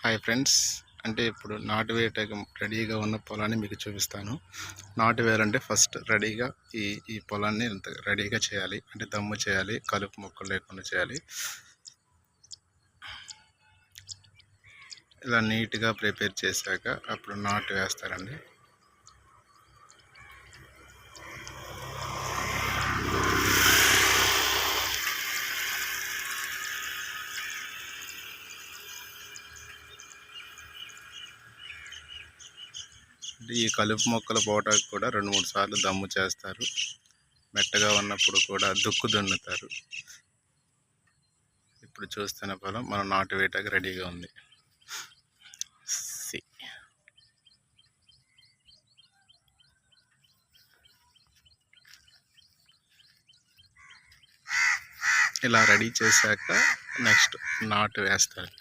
Hi friends, అంటే ఇప్పుడు నాటు వేయటకు రెడీగా ఉన్న పొలాన్ని మీకు చూపిస్తాను. నాటు వేయాలంటే ఫస్ట్ రెడీగా ఈ పొలాన్ని రెడీగా చేయాలి. అంటే దమ్ము చేయాలి, కలుపు మొక్కలు లేకుండా చేయాలి. ఇలా నీట్గా ప్రిపేర్ చేశాక అప్పుడు నాటు వేస్తారండి. ఈ కలుపు మొక్కలు పోవటానికి కూడా 2-3 సార్లు దమ్ము చేస్తారు. మెట్టగా ఉన్నప్పుడు కూడా దుక్కు దున్నుతారు. ఇప్పుడు చూస్తున్న పొలం మనం నాటు వేయటానికి రెడీగా ఉంది. ఇలా రెడీ చేశాక నెక్స్ట్ నాటు వేస్తారు.